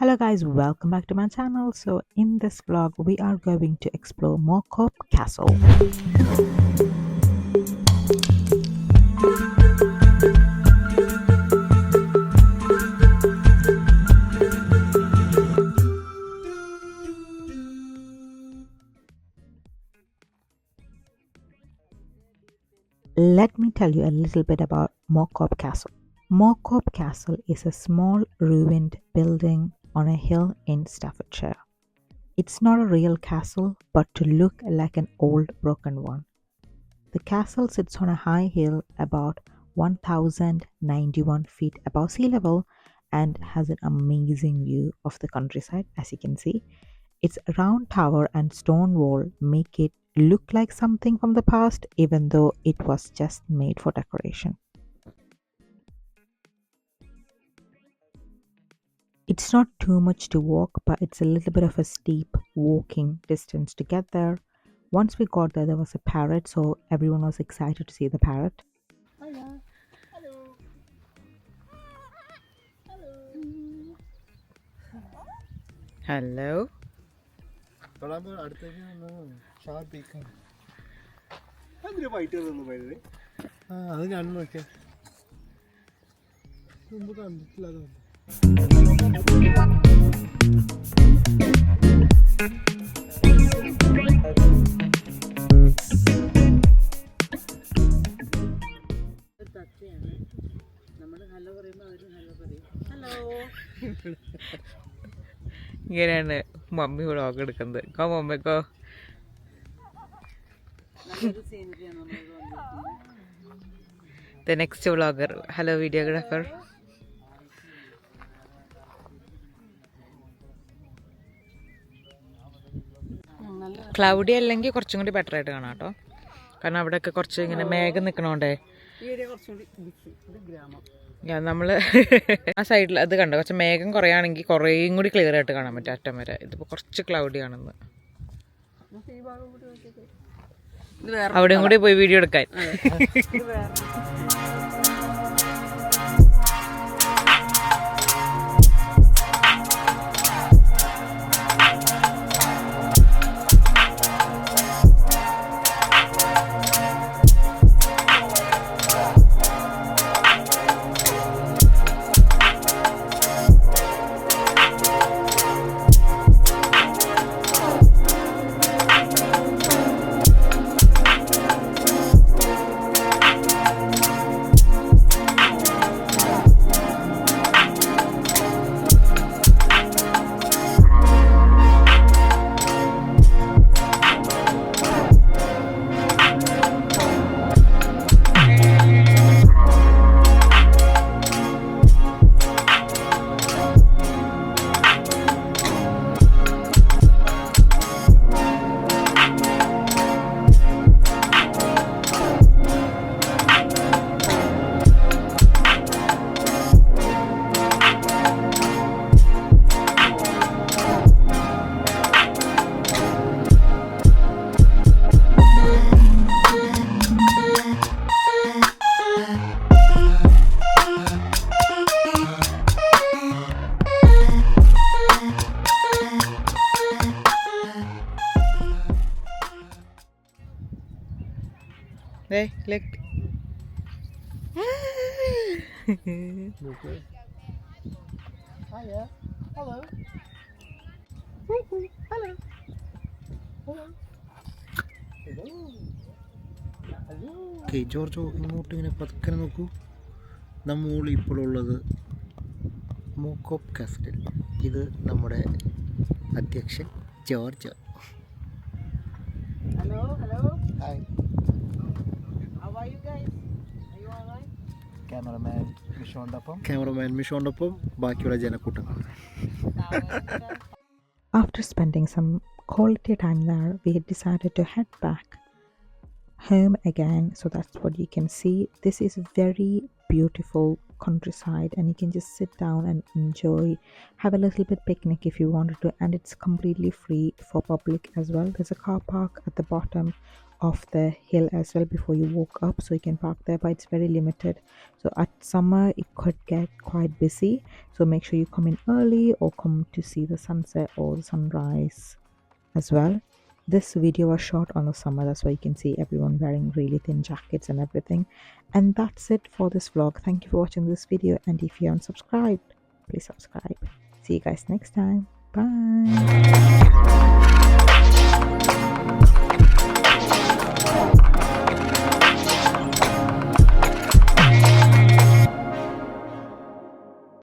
Hello guys, welcome back to my channel. So in this vlog we are going to explore Mow Cop Castle. Let me tell you a little bit about Mow Cop Castle. Mow Cop Castle is a small ruined building on a hill in Staffordshire. It's not a real castle, but to look like an old broken one. The castle sits on a high hill about 1091 feet above sea level and has an amazing view of the countryside. As you can see, its round tower and stone wall make it look like something from the past, even though it was just made for decoration. It's not too much to walk, but it's a little bit of a steep walking distance to get there. Once we got there was a parrot, so everyone was excited to see the parrot. Hello. Hello. Hello. അത് ഞാൻ നോക്കിയ മുമ്പ് കണ്ടിട്ടില്ല അത് ഇങ്ങനെയാണ് mummy vlog എടുക്കുന്നത്. കോ മമ്മിക്കോ. The next vlogger. Hello videographer. Cloudy അല്ലെങ്കിൽ കുറച്ചും കൂടി ബെറ്റർ ആയിട്ട് കാണാം കേട്ടോ. കാരണം അവിടെയൊക്കെ കുറച്ച് ഇങ്ങനെ മേഘം നിൽക്കണോണ്ടേ നമ്മള് ആ സൈഡിൽ അത് കണ്ടോ, കുറച്ച് മേഘം കുറയാണെങ്കിൽ കുറേയും കൂടി ക്ലിയർ ആയിട്ട് കാണാൻ പറ്റും അറ്റം വരെ. ഇതിപ്പോ കുറച്ച് ക്ലൗഡി ആണെന്ന്. അവിടെയും കൂടി പോയി വീഡിയോ എടുക്കാൻ. Hey, look. Hiya. Hello. Hello. Okay Giorgio, ഇങ്ങോട്ട് ഇങ്ങനെ പതുക്കനെ നോക്കൂ. നമ്മൾ ഇപ്പോഴുള്ളത് മോ കോപ്പ് കാസിൽ. ഇത് നമ്മുടെ അധ്യക്ഷൻ Giorgio. Hello hello hi. How are you guys? Are you all right? Cameraman മിഷോണ്ടൊപ്പം ബാക്കിയുള്ള ജനക്കൂട്ടങ്ങൾ. After spending some quality time there, we had decided to head back home again. So that's what you can see. This is very beautiful countryside and you can just sit down and enjoy, have a little bit picnic if you wanted to, and it's completely free for public as well. There's a car park at the bottom of the hill as well before you walk up, so you can park there, but it's very limited. So at summer it could get quite busy, so make sure you come in early or come to see the sunset or the sunrise as well. This video was shot on the summer, that's why you can see everyone wearing really thin jackets and everything. And that's it for this vlog. Thank you for watching this video, and if you haven't subscribed, please subscribe. See you guys next time. Bye.